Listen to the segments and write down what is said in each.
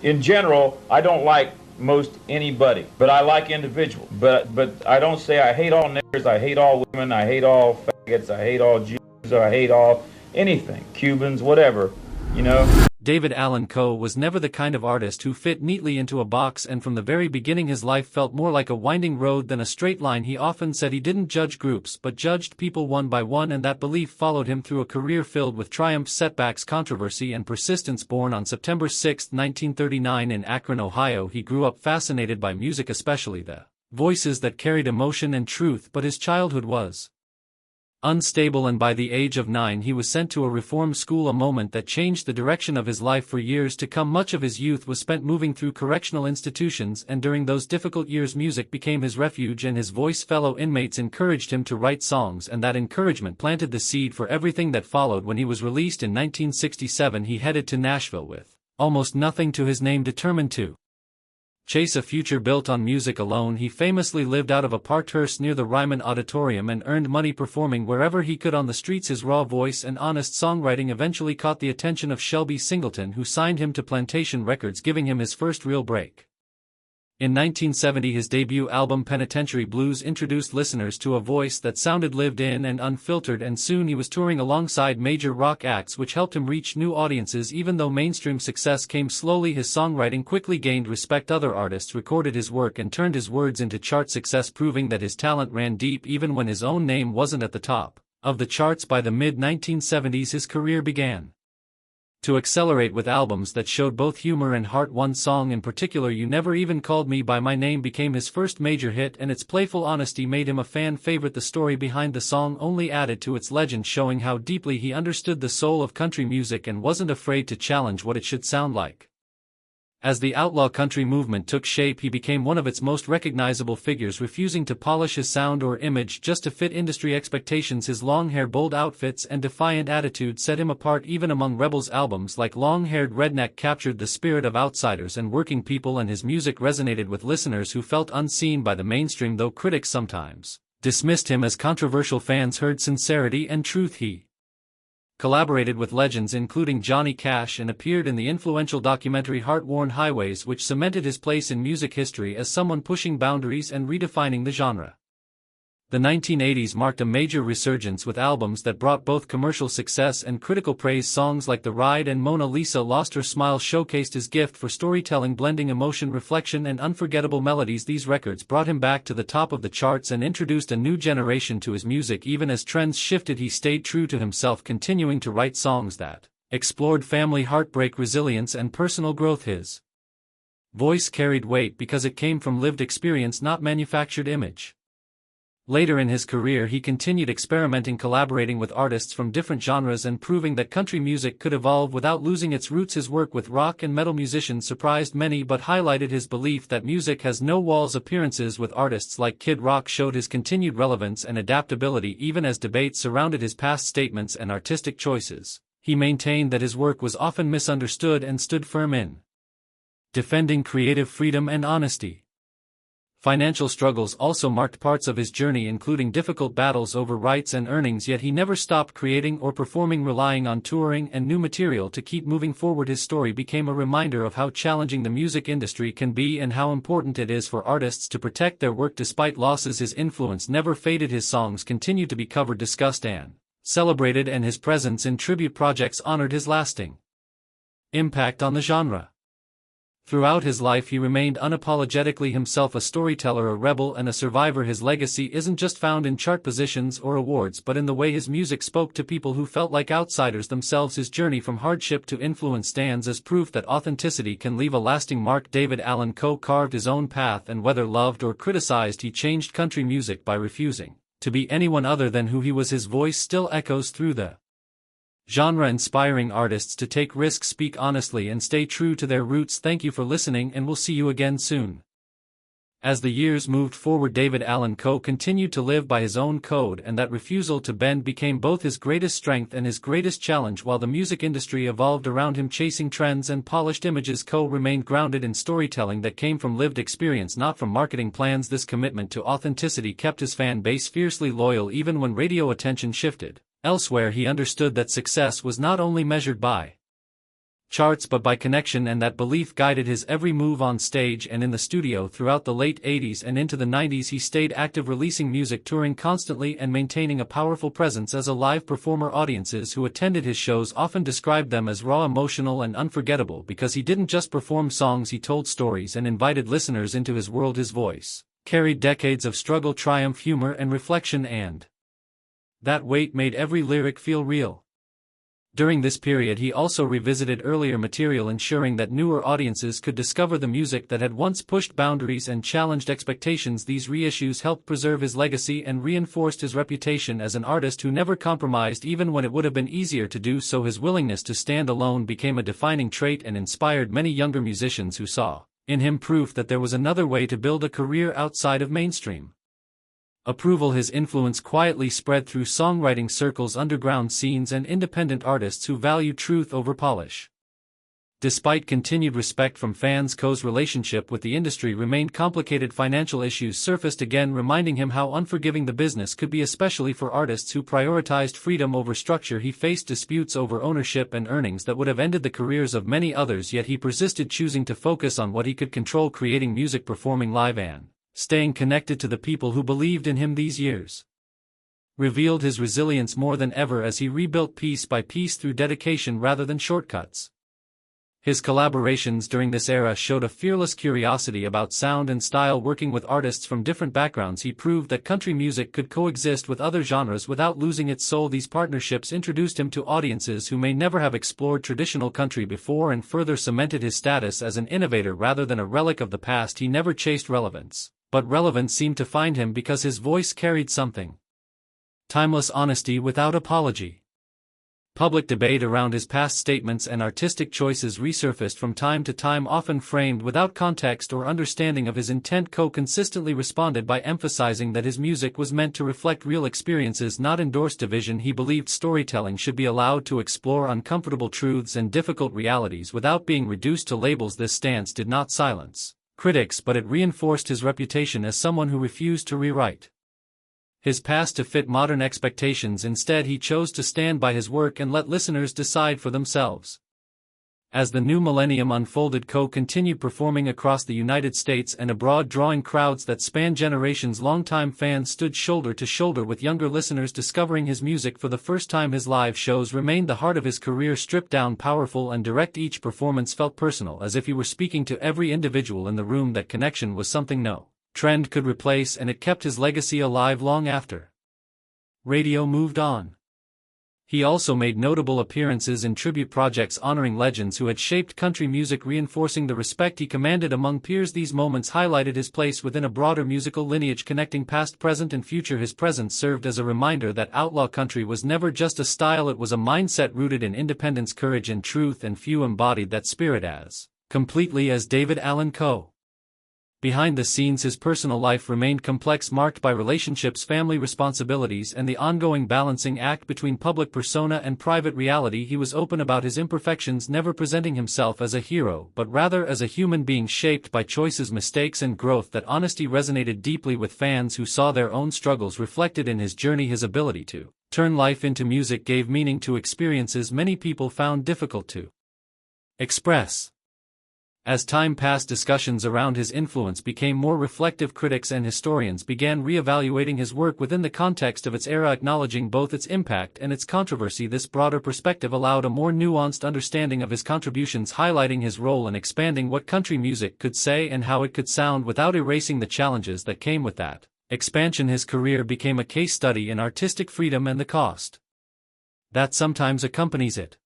in general, I don't like most anybody, but I like individuals. But I don't say I hate all niggers, I hate all women, I hate all faggots, I hate all Jews, or I hate all anything, Cubans, whatever, you know. David Allan Coe was never the kind of artist who fit neatly into a box, and from the very beginning his life felt more like a winding road than a straight line. He often said he didn't judge groups but judged people one by one, and that belief followed him through a career filled with triumphs, setbacks, controversy, and persistence. Born on September 6, 1939 in Akron, Ohio, he grew up fascinated by music, especially the voices that carried emotion and truth, but his childhood was unstable, and by the age of 9 he was sent to a reform school, a moment that changed the direction of his life for years to come. Much of his youth was spent moving through correctional institutions, and during those difficult years music became his refuge and his voice. Fellow inmates encouraged him to write songs, and that encouragement planted the seed for everything that followed. When he was released in 1967, he headed to Nashville with almost nothing to his name, determined to chase a future built on music alone. He famously lived out of a parterre near the Ryman Auditorium and earned money performing wherever he could on the streets. His raw voice and honest songwriting eventually caught the attention of Shelby Singleton, who signed him to Plantation Records, giving him his first real break. In 1970, his debut album Penitentiary Blues introduced listeners to a voice that sounded lived in and unfiltered, and soon he was touring alongside major rock acts, which helped him reach new audiences. Even though mainstream success came slowly, his songwriting quickly gained respect. Other artists recorded his work and turned his words into chart success, proving that his talent ran deep even when his own name wasn't at the top of the charts. By the mid-1970s, his career began to accelerate with albums that showed both humor and heart. One song in particular, You Never Even Called Me by My Name, became his first major hit, and its playful honesty made him a fan favorite. The story behind the song only added to its legend, showing how deeply he understood the soul of country music and wasn't afraid to challenge what it should sound like. As the outlaw country movement took shape, he became one of its most recognizable figures, refusing to polish his sound or image just to fit industry expectations. His long hair, bold outfits, and defiant attitude set him apart even among rebels. Albums like Long-Haired Redneck captured the spirit of outsiders and working people, and his music resonated with listeners who felt unseen by the mainstream. Though critics sometimes dismissed him as controversial, fans heard sincerity and truth. He collaborated with legends including Johnny Cash and appeared in the influential documentary Heart-Worn Highways, which cemented his place in music history as someone pushing boundaries and redefining the genre. The 1980s marked a major resurgence with albums that brought both commercial success and critical praise. Songs like The Ride and Mona Lisa Lost Her Smile showcased his gift for storytelling, blending emotion, reflection, and unforgettable melodies. These records brought him back to the top of the charts and introduced a new generation to his music. Even as trends shifted, he stayed true to himself, continuing to write songs that explored family, heartbreak, resilience, and personal growth. His voice carried weight because it came from lived experience, not manufactured image. Later in his career, he continued experimenting, collaborating with artists from different genres and proving that country music could evolve without losing its roots. His work with rock and metal musicians surprised many but highlighted his belief that music has no walls. Appearances with artists like Kid Rock showed his continued relevance and adaptability. Even as debates surrounded his past statements and artistic choices, he maintained that his work was often misunderstood and stood firm in defending creative freedom and honesty. Financial struggles also marked parts of his journey, including difficult battles over rights and earnings, yet he never stopped creating or performing, relying on touring and new material to keep moving forward. His story became a reminder of how challenging the music industry can be and how important it is for artists to protect their work despite losses. His influence never faded. His songs continued to be covered, discussed, and celebrated, and his presence in tribute projects honored his lasting impact on the genre. Throughout his life, he remained unapologetically himself, a storyteller, a rebel, and a survivor. His legacy isn't just found in chart positions or awards, but in the way his music spoke to people who felt like outsiders themselves. His journey from hardship to influence stands as proof that authenticity can leave a lasting mark. David Allan Coe carved his own path, and whether loved or criticized, he changed country music by refusing to be anyone other than who he was. His voice still echoes through the genre, inspiring artists to take risks, speak honestly, and stay true to their roots. Thank you for listening, and we'll see you again soon. As the years moved forward, David Allan Coe continued to live by his own code, and that refusal to bend became both his greatest strength and his greatest challenge. While the music industry evolved around him, chasing trends and polished images, Coe remained grounded in storytelling that came from lived experience, not from marketing plans. This commitment to authenticity kept his fan base fiercely loyal even when radio attention shifted elsewhere. He understood that success was not only measured by charts but by connection, and that belief guided his every move on stage and in the studio. Throughout the late 80s and into the 90s he stayed active, releasing music, touring constantly, and maintaining a powerful presence as a live performer. Audiences who attended his shows often described them as raw, emotional, and unforgettable because he didn't just perform songs, he told stories and invited listeners into his world. His voice carried decades of struggle, triumph, humor, and reflection, and that weight made every lyric feel real. During this period he also revisited earlier material, ensuring that newer audiences could discover the music that had once pushed boundaries and challenged expectations. These reissues helped preserve his legacy and reinforced his reputation as an artist who never compromised even when it would have been easier to do so. His willingness to stand alone became a defining trait and inspired many younger musicians who saw in him proof that there was another way to build a career outside of mainstream approval. His influence quietly spread through songwriting circles, underground scenes, and independent artists who value truth over polish. Despite continued respect from fans, Coe's relationship with the industry remained complicated. Financial issues surfaced again, reminding him how unforgiving the business could be, especially for artists who prioritized freedom over structure. He faced disputes over ownership and earnings that would have ended the careers of many others, yet he persisted, choosing to focus on what he could control: creating music, performing live, and staying connected to the people who believed in him. These years revealed his resilience more than ever as he rebuilt piece by piece through dedication rather than shortcuts. His collaborations during this era showed a fearless curiosity about sound and style. Working with artists from different backgrounds, he proved that country music could coexist with other genres without losing its soul. These partnerships introduced him to audiences who may never have explored traditional country before and further cemented his status as an innovator rather than a relic of the past. He never chased relevance, but relevance seemed to find him because his voice carried something timeless: honesty without apology. Public debate around his past statements and artistic choices resurfaced from time to time, often framed without context or understanding of his intent. Coe consistently responded by emphasizing that his music was meant to reflect real experiences, not endorse division. He believed storytelling should be allowed to explore uncomfortable truths and difficult realities without being reduced to labels. This stance did not silence critics, but it reinforced his reputation as someone who refused to rewrite his past to fit modern expectations. Instead, he chose to stand by his work and let listeners decide for themselves. As the new millennium unfolded, Coe continued performing across the United States and abroad, drawing crowds that spanned generations. Longtime fans stood shoulder to shoulder with younger listeners discovering his music for the first time. His live shows remained the heart of his career, stripped down, powerful, and direct. Each performance felt personal, as if he were speaking to every individual in the room. That connection was something no trend could replace, and it kept his legacy alive long after radio moved on. He also made notable appearances in tribute projects honoring legends who had shaped country music, reinforcing the respect he commanded among peers. These moments highlighted his place within a broader musical lineage, connecting past, present, and future. His presence served as a reminder that outlaw country was never just a style, it was a mindset rooted in independence, courage, and truth, and few embodied that spirit as completely as David Allan Coe. Behind the scenes, his personal life remained complex, marked by relationships, family responsibilities, and the ongoing balancing act between public persona and private reality. He was open about his imperfections, never presenting himself as a hero, but rather as a human being shaped by choices, mistakes, and growth. That honesty resonated deeply with fans who saw their own struggles reflected in his journey. His ability to turn life into music gave meaning to experiences many people found difficult to express. As time passed, discussions around his influence became more reflective. Critics and historians began re-evaluating his work within the context of its era, acknowledging both its impact and its controversy. This broader perspective allowed a more nuanced understanding of his contributions, highlighting his role in expanding what country music could say and how it could sound without erasing the challenges that came with that expansion. His career became a case study in artistic freedom and the cost that sometimes accompanies it.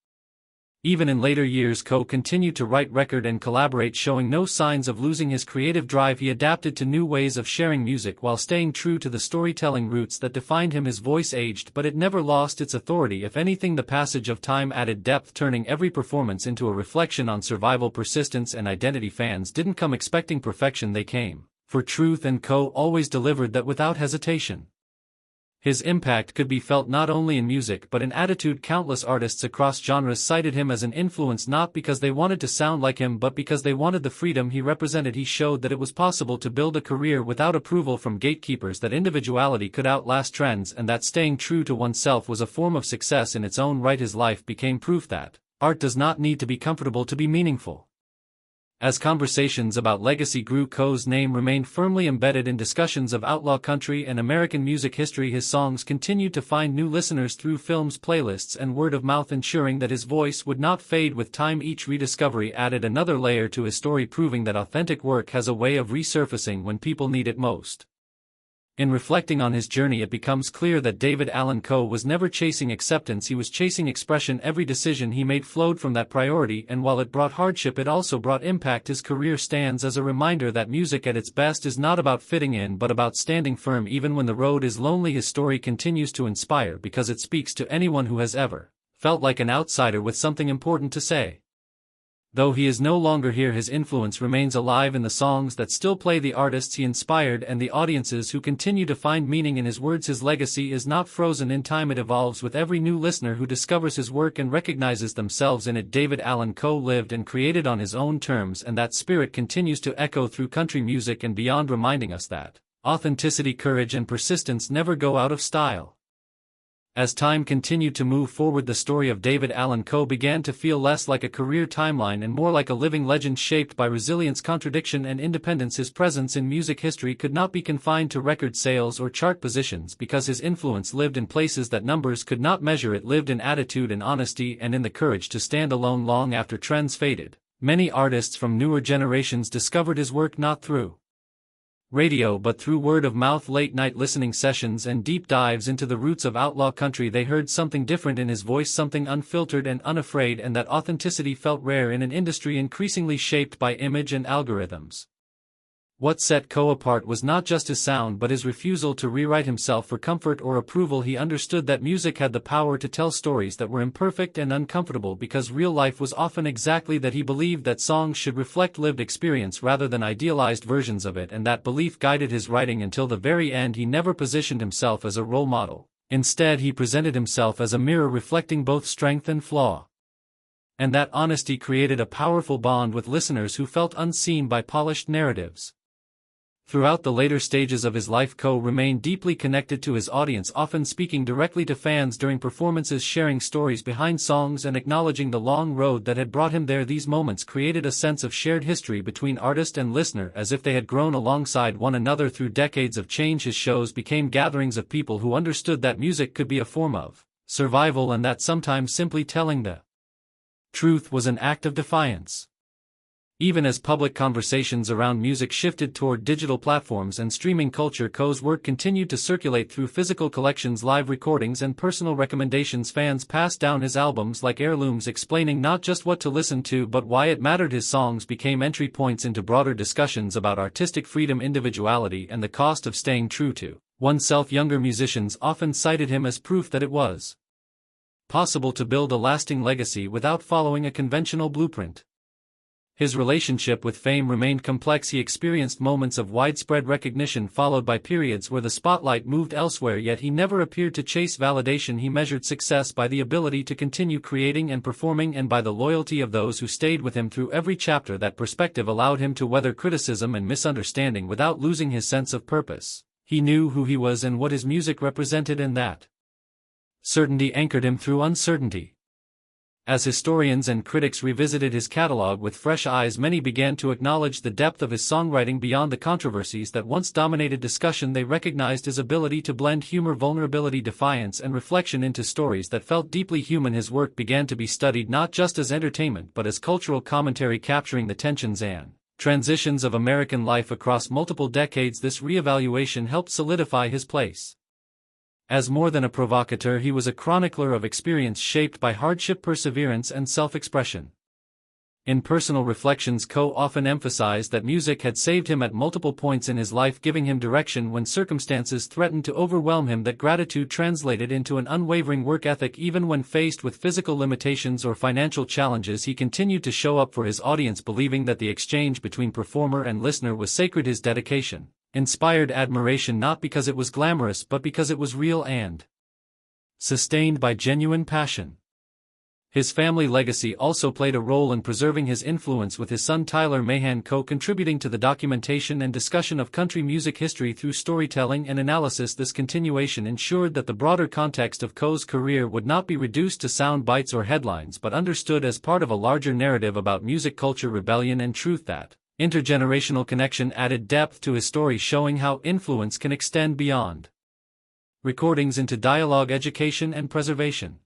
Even in later years, Coe continued to write, record, and collaborate, showing no signs of losing his creative drive. He adapted to new ways of sharing music while staying true to the storytelling roots that defined him. His voice aged, but it never lost its authority. If anything, the passage of time added depth, turning every performance into a reflection on survival, persistence, and identity. Fans didn't come expecting perfection, they came for truth, and Coe always delivered that without hesitation. His impact could be felt not only in music but in attitude. Countless artists across genres cited him as an influence, not because they wanted to sound like him but because they wanted the freedom he represented. He showed that it was possible to build a career without approval from gatekeepers, that individuality could outlast trends, and that staying true to oneself was a form of success in its own right. His life became proof that Art does not need to be comfortable to be meaningful. As conversations about legacy grew, Coe's name remained firmly embedded in discussions of outlaw country and American music history. His songs continued to find new listeners through films, playlists, and word of mouth, ensuring that his voice would not fade with time. Each rediscovery added another layer to his story, proving that authentic work has a way of resurfacing when people need it most. In reflecting on his journey, it becomes clear that David Allan Coe was never chasing acceptance, he was chasing expression. Every decision he made flowed from that priority, and while it brought hardship, it also brought impact. His career stands as a reminder that music at its best is not about fitting in but about standing firm even when the road is lonely. His story continues to inspire because it speaks to anyone who has ever felt like an outsider with something important to say. Though he is no longer here, his influence remains alive in the songs that still play, the artists he inspired, and the audiences who continue to find meaning in his words. His legacy is not frozen in time, it evolves with every new listener who discovers his work and recognizes themselves in it. David Allan Coe lived and created on his own terms, and that spirit continues to echo through country music and beyond, reminding us that authenticity, courage, and persistence never go out of style. As time continued to move forward, the story of David Allan Coe began to feel less like a career timeline and more like a living legend shaped by resilience, contradiction, and independence. His presence in music history could not be confined to record sales or chart positions, because his influence lived in places that numbers could not measure. It lived in attitude and honesty, and in the courage to stand alone long after trends faded. Many artists from newer generations discovered his work not through radio but through word of mouth, late-night listening sessions, and deep dives into the roots of outlaw country. They heard something different in his voice, something unfiltered and unafraid, and that authenticity felt rare in an industry increasingly shaped by image and algorithms. What set Coe apart was not just his sound but his refusal to rewrite himself for comfort or approval. He understood that music had the power to tell stories that were imperfect and uncomfortable because real life was often exactly that. He believed that songs should reflect lived experience rather than idealized versions of it, and that belief guided his writing until the very end. He never positioned himself as a role model. Instead, he presented himself as a mirror reflecting both strength and flaw. And that honesty created a powerful bond with listeners who felt unseen by polished narratives. Throughout the later stages of his life, Coe remained deeply connected to his audience, often speaking directly to fans during performances, sharing stories behind songs, and acknowledging the long road that had brought him there. These moments created a sense of shared history between artist and listener, as if they had grown alongside one another through decades of change. His shows became gatherings of people who understood that music could be a form of survival, and that sometimes simply telling the truth was an act of defiance. Even as public conversations around music shifted toward digital platforms and streaming culture, Coe's work continued to circulate through physical collections, live recordings, and personal recommendations. Fans passed down his albums like heirlooms, explaining not just what to listen to but why it mattered. His songs became entry points into broader discussions about artistic freedom, individuality, and the cost of staying true to oneself. Younger musicians often cited him as proof that it was possible to build a lasting legacy without following a conventional blueprint. His relationship with fame remained complex. He experienced moments of widespread recognition followed by periods where the spotlight moved elsewhere, yet he never appeared to chase validation. He measured success by the ability to continue creating and performing, and by the loyalty of those who stayed with him through every chapter. That perspective allowed him to weather criticism and misunderstanding without losing his sense of purpose. He knew who he was and what his music represented, and that certainty anchored him through uncertainty. As historians and critics revisited his catalog with fresh eyes, many began to acknowledge the depth of his songwriting beyond the controversies that once dominated discussion. They recognized his ability to blend humor, vulnerability, defiance, and reflection into stories that felt deeply human. His work began to be studied not just as entertainment but as cultural commentary, capturing the tensions and transitions of American life across multiple decades. This reevaluation helped solidify his place as more than a provocateur. He was a chronicler of experience shaped by hardship, perseverance, and self-expression. In personal reflections, Coe often emphasized that music had saved him at multiple points in his life, giving him direction when circumstances threatened to overwhelm him. That gratitude translated into an unwavering work ethic. Even when faced with physical limitations or financial challenges, he continued to show up for his audience, believing that the exchange between performer and listener was sacred. His dedication inspired admiration not because it was glamorous but because it was real and sustained by genuine passion. His family legacy also played a role in preserving his influence, with his son Tyler Mahan Coe contributing to the documentation and discussion of country music history through storytelling and analysis. This continuation ensured that the broader context of Coe's career would not be reduced to sound bites or headlines but understood as part of a larger narrative about music culture, rebellion and truth. That intergenerational connection added depth to his story, showing how influence can extend beyond recordings into dialogue, education and preservation.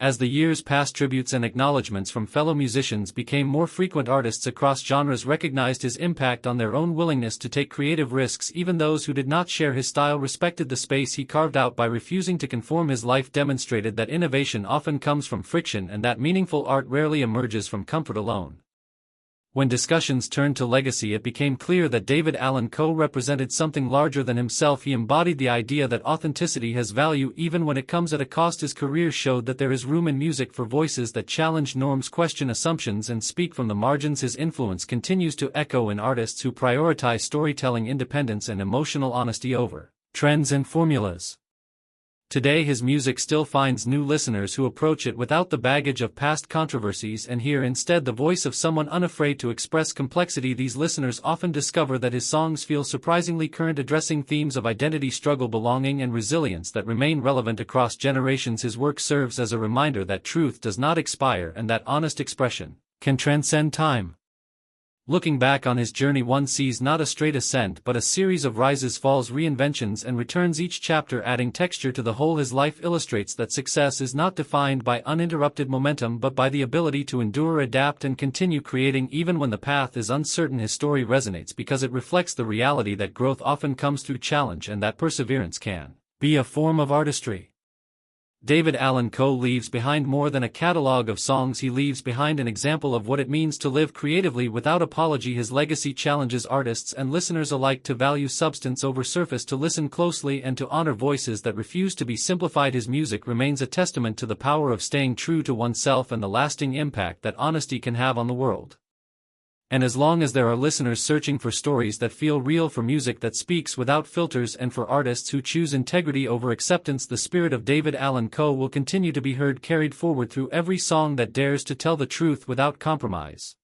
As the years passed, tributes and acknowledgments from fellow musicians became more frequent. Artists across genres recognized his impact on their own willingness to take creative risks. Even those who did not share his style respected the space he carved out by refusing to conform. His life demonstrated that innovation often comes from friction and that meaningful art rarely emerges from comfort alone. When discussions turned to legacy, it became clear that David Allan Coe represented something larger than himself. He embodied the idea that authenticity has value even when it comes at a cost. His career showed that there is room in music for voices that challenge norms, question assumptions, and speak from the margins. His influence continues to echo in artists who prioritize storytelling, independence, and emotional honesty over trends and formulas. Today his music still finds new listeners who approach it without the baggage of past controversies and hear instead the voice of someone unafraid to express complexity. These listeners often discover that his songs feel surprisingly current, addressing themes of identity, struggle, belonging, and resilience that remain relevant across generations. His work serves as a reminder that truth does not expire and that honest expression can transcend time. Looking back on his journey, one sees not a straight ascent but a series of rises, falls, reinventions and returns, each chapter adding texture to the whole. His life illustrates that success is not defined by uninterrupted momentum but by the ability to endure, adapt and continue creating even when the path is uncertain. His story resonates because it reflects the reality that growth often comes through challenge and that perseverance can be a form of artistry. David Allan Coe leaves behind more than a catalog of songs. He leaves behind an example of what it means to live creatively without apology. His legacy challenges artists and listeners alike to value substance over surface, to listen closely and to honor voices that refuse to be simplified. His music remains a testament to the power of staying true to oneself and the lasting impact that honesty can have on the world. And as long as there are listeners searching for stories that feel real, for music that speaks without filters, and for artists who choose integrity over acceptance, the spirit of David Allan Coe will continue to be heard, carried forward through every song that dares to tell the truth without compromise.